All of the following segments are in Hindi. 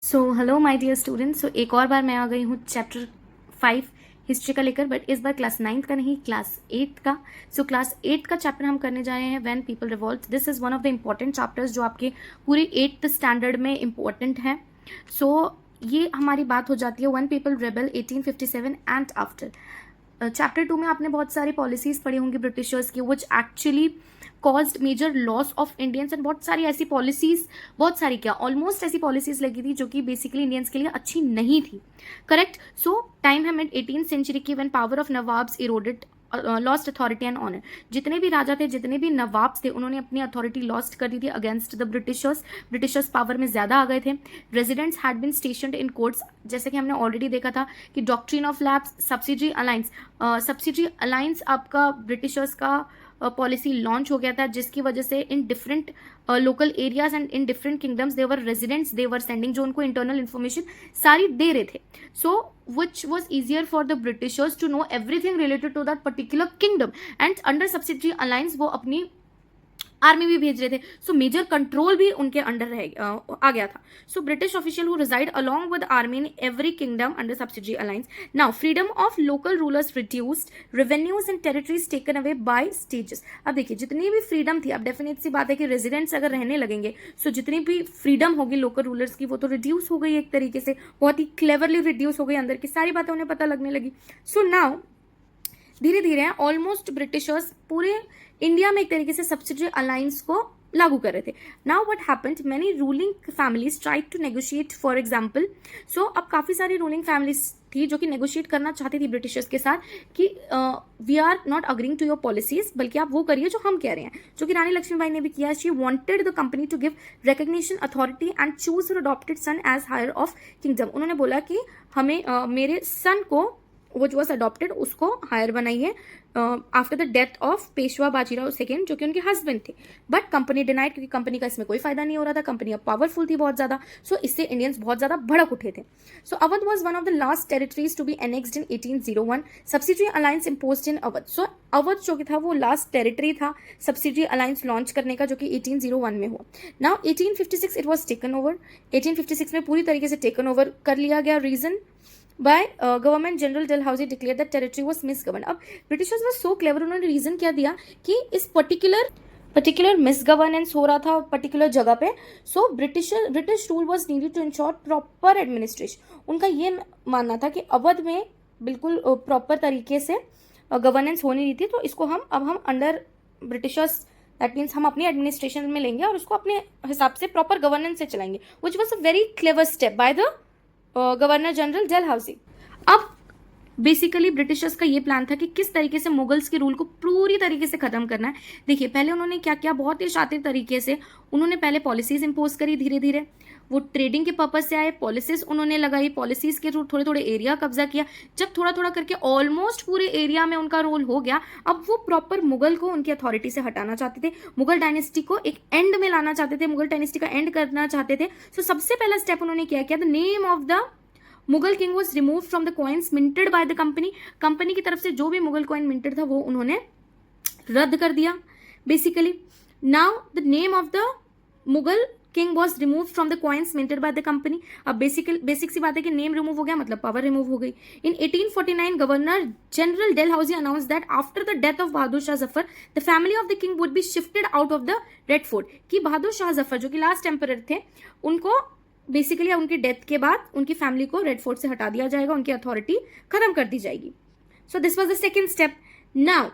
So hello my dear students. So एक और बार मैं आ गई हूँ चैप्टर 5 हिस्ट्री का लेकर, बट इस बार क्लास 9th का नहीं, क्लास 8th का। सो क्लास 8th का चैप्टर हम करने जा रहे हैं when people revolt. This is one of the important chapters जो आपके पूरे 8th स्टैंडर्ड में इम्पॉर्टेंट है। सो ये हमारी बात हो जाती है when people rebel 1857 and after. Chapter 2 में आपने बहुत सारी पॉलिसीज पढ़ी होंगी ब्रिटिशर्स की, which actually caused major loss of Indians. And बहुत सारी ऐसी पॉलिसीज, बहुत सारी क्या ऑलमोस्ट ऐसी पॉलिसीज लगी थी जो कि बेसिकली इंडियंस के लिए अच्छी नहीं थी। करेक्ट। सो टाइम है मिड 18th सेंचुरी की, when power of nawabs eroded, lost authority and honour. जितने भी राजा थे, जितने भी नवाब्स थे, उन्होंने अपनी अथॉरिटी लॉस्ट कर दी थी against the Britishers. Britishers power में ज्यादा आ गए थे। Residents had been stationed in courts, जैसे कि हमने ऑलरेडी देखा था कि doctrine of lapse, subsidy alliance, subsidy alliance आपका ब्रिटिशर्स का पॉलिसी लॉन्च हो गया था, जिसकी वजह से in different local areas and in different kingdoms they were residents they were sending, जो उनको इंटरनल इन्फॉर्मेशन सारी दे रहे थे। So which was easier for the Britishers to know everything related to that particular kingdom. And under subsidy alliance वो अपनी आर्मी भी भेज रहे थे। सो मेजर कंट्रोल भी उनके अंडर आ गया था। So British official who resided along with army in every kingdom under subsidy alliance. Now freedom of local rulers reduced, revenues and territories taken away by stages. अब देखिए, जितनी भी फ्रीडम थी, अब डेफिनेट सी बात है कि रेजिडेंट्स अगर रहने लगेंगे, सो जितनी भी फ्रीडम होगी लोकल रूलर्स की, वो तो रिड्यूस हो गई एक तरीके से, बहुत ही क्लेवरली रिड्यूस हो गई, अंदर की सारी बातें उन्हें पता लगने लगी। सो नाउ धीरे धीरे ऑलमोस्ट ब्रिटिशर्स पूरे इंडिया में एक तरीके से सब्सिडी अलायंस को लागू कर रहे थे। Now what happened, many ruling families tried to negotiate for example. So अब काफी सारी रूलिंग फैमिलीज थी जो कि नेगोशिएट करना चाहती थी ब्रिटिशर्स के साथ कि we are not agreeing to your policies, बल्कि आप वो करिए जो हम कह रहे हैं, जो कि रानी लक्ष्मीबाई ने भी किया। She wanted the company to give recognition authority and choose her adopted son as heir of kingdom. उन्होंने बोला कि हमें मेरे सन को, which was adopted, उसको हायर बनाइए after the death of Peshwa Bajirao second, जो कि उनके हस्बैंड थे। बट कंपनी डिनाइड, क्योंकि कंपनी का इसमें कोई फायदा नहीं हो रहा था, कंपनी अब पावरफुल थी बहुत ज्यादा। सो इससे इंडियंस बहुत ज्यादा भड़क उठे थे। So Awadh was one of the last territories to be annexed in 1801। Subsidy alliance imposed in Awadh. So Awadh जो कि था वो लास्ट टेरिटरी था सब्सिडी अलायंस लॉन्च करने का, जो कि 1801 में हुआ। Now 1856 it was taken over. 1856 में पूरी तरीके से टेकन ओवर कर लिया गया। Reason by government general Dalhousie declare that territory was misgovern. अब ब्रिटिशर्स वाज सो क्लेवर, उन्होंने रीजन क्या दिया कि इस पर्टिकुलर मिसगवर्नेंस हो रहा था पर्टिकुलर जगह पे। So British rule was needed to ensure proper administration. उनका ये मानना था कि अवध में बिल्कुल प्रॉपर तरीके से गवर्नेंस हो नहीं रही थी, तो इसको हम अंडर ब्रिटिशर्स, दैट मीन्स हम अपनी एडमिनिस्ट्रेशन में लेंगे और उसको अपने हिसाब से प्रॉपर गवर्नेंस से चलाएंगे, which was a very clever step by the governor general Dalhousie. अब बेसिकली ब्रिटिशर्स का ये प्लान था कि किस तरीके से मुगल्स के रूल को पूरी तरीके से खत्म करना है। देखिए, पहले उन्होंने क्या किया, बहुत ही शातिर तरीके से उन्होंने पहले पॉलिसीज इंपोज करी। धीरे धीरे वो ट्रेडिंग के पर्पज से आए, पॉलिसीज उन्होंने लगाई, पॉलिसीज के थ्रू थोड़े थोड़े एरिया कब्जा किया। जब थोड़ा थोड़ा करके ऑलमोस्ट पूरे एरिया में उनका रोल हो गया, अब वो प्रॉपर मुगल को उनकी अथॉरिटी से हटाना चाहते थे, मुगल डायनेस्टी को एक एंड में लाना चाहते थे, मुगल डायनेस्टी का एंड करना चाहते थे। सो सबसे पहला स्टेप उन्होंने क्या किया, the name of the Mughal king was remove from the coins minted by the company. Company की तरफ से जो भी मुगल कॉइन मिंटेड था वो उन्होंने रद्द कर दिया basically. Now the name of the Mughal king was remove from the coins minted by the company. अब बेसिक सी बात है कि नेम रिमूव हो गया मतलब पावर रिमूव हो गई। इन 1849 governor general Dalhousie announce that after the death of Bahadur Shah Zafar the family of the king would be shifted out of the red fort. कि बहादुर शाह जफर जो कि लास्ट एम्परर थे, उनको बेसिकली उनकी डेथ के बाद उनकी फैमिली को रेड फोर्ट से हटा दिया जाएगा, उनकी अथॉरिटी खत्म कर दी जाएगी। So this was the second step. Now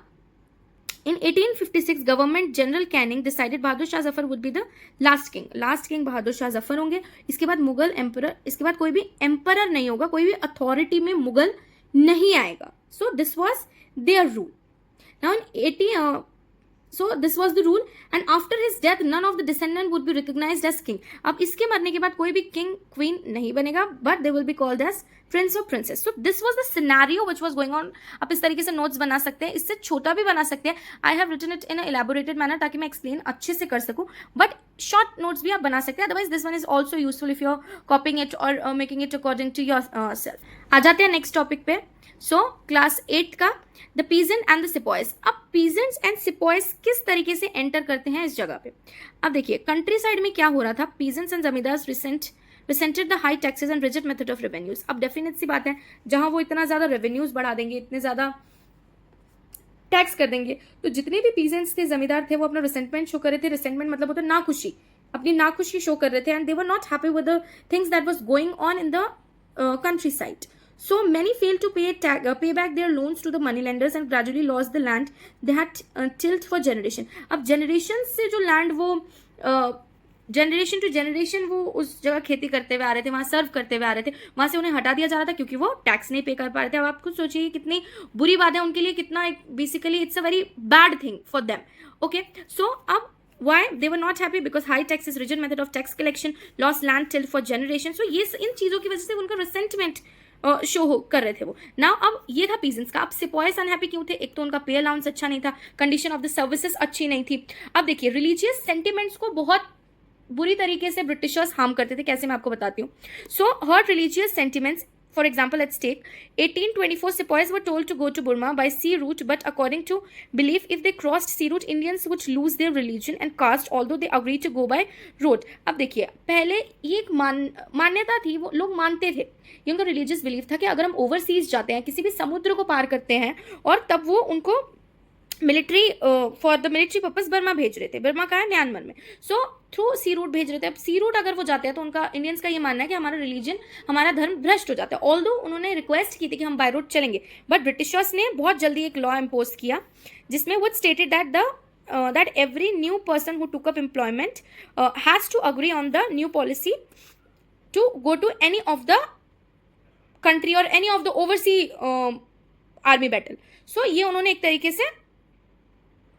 in 1856 government general Canning decided Bahadur Shah Zafar would be the last king. Last king Bahadur Shah Zafar होंगे। इसके बाद मुगल एम्परर, इसके बाद कोई भी एम्परर नहीं होगा, कोई भी अथॉरिटी में मुगल नहीं आएगा। So this was their rule. Now in So this was the rule, and after his death none of the descendant would be recognized as king. अब इसके मरने के बाद कोई भी king queen नहीं बनेगा, but they will be called as prince or princess. So this was the scenario which was going on. आप इस तरीके से notes बना सकते हैं, इससे छोटा भी बना सकते हैं। I have written it in a elaborated manner ताकि मैं explain अच्छे से कर सकूं, but short notes भी आप बना सकते हैं। Otherwise this one is also useful if you're copying it or making it according to yourself. आ जाते हैं next topic पे। सो क्लास 8 का द पीजेंट एंड द सिपॉयस। अब पीजेंट्स एंड सिपॉयस किस तरीके से एंटर करते हैं इस जगह पे। अब देखिए, कंट्री साइड में क्या हो रहा था, peasants and zamindars resented the high taxes and rigid method of revenues. अब डेफिनेट सी बात है, जहां वो इतना ज्यादा रेवेन्यूज बढ़ा देंगे, इतने ज्यादा टैक्स कर देंगे, तो जितने भी पीजेंट्स थे, जमींदार थे, वो अपना रिसेंटमेंट शो कर रहे थे. रिसेंटमेंट मतलब होता है नाखुशी, अपनी नाखुशी शो कर रहे थे. And they were not happy with the things that was going on in the country side. So many failed to pay back their loans to the moneylenders and gradually lost the land they had tilled for generation. अब generation से जो land वो जनरेशन टू जनरेशन वो उस जगह खेती करते हुए आ रहे थे, वहाँ सर्व करते हुए आ रहे थे, वहाँ से उन्हें हटा दिया जा रहा था क्योंकि वो टैक्स नहीं पे कर पा रहे थे. अब आप खुद सोचिए कितनी बुरी बात है उनके लिए, कितना basically it's a very bad thing for them. Okay, so अब why they were not happy because high taxes, rigid method of tax collection, lost land tilled for generation. so ये इन चीजों की वजह से उनका रिसेंटमेंट शो कर रहे थे वो. नाउ अब ये था पीजेंट्स का. अब सिपॉयस अनहैप्पी क्यों थे? एक तो उनका पे अलाउंस अच्छा नहीं था, कंडीशन ऑफ द सर्विसेज अच्छी नहीं थी. अब देखिए रिलीजियस सेंटिमेंट्स को बहुत बुरी तरीके से ब्रिटिशर्स हार्म करते थे. कैसे, मैं आपको बताती हूँ. So hurt religious sentiments. For example, let's take 1824 sepoys were told to go to Burma by sea route, but according to belief, if they crossed sea route, Indians would lose their religion and caste, although they agreed to go by road. अब देखिए, पहले ये एक मान्यता थी, वो लोग मानते थे, ये उनका रिलीजियस बिलीफ था कि अगर हम ओवरसीज जाते हैं, किसी भी समुद्र को पार करते हैं, और तब वो उनको military for the military purpose Burma भेज रहे थे. बर्मा का है म्यांमार में. सो थ्रू सी रूट भेज रहे थे. अब सी रूट अगर वो जाते हैं तो उनका, इंडियंस का ये मानना है कि हमारा रिलीजन, हमारा धर्म भ्रष्ट हो जाता है. ऑल्दो उन्होंने रिक्वेस्ट की थी कि हम बाय रोड चलेंगे, बट ब्रिटिशर्स ने बहुत जल्दी एक लॉ इम्पोज किया जिसमें वो stated that every new person who took up employment has to agree on the new policy to go to any of the country or any of the overseas army battle. So ये उन्होंने एक तरीके से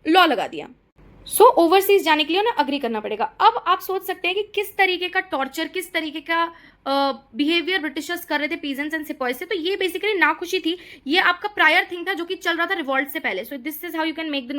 लॉ लगा दिया. सो ओवरसीज जाने के लिए उन्हें अग्री करना पड़ेगा. अब आप सोच सकते हैं कि किस तरीके का टॉर्चर, किस तरीके का बिहेवियर ब्रिटिशर्स कर रहे थे पीजेंट्स एंड सिपॉयज से. तो ये बेसिकली नाखुशी थी, ये आपका प्रायर थिंग था जो कि चल रहा था रिवॉल्ट से पहले. So this is how you can make the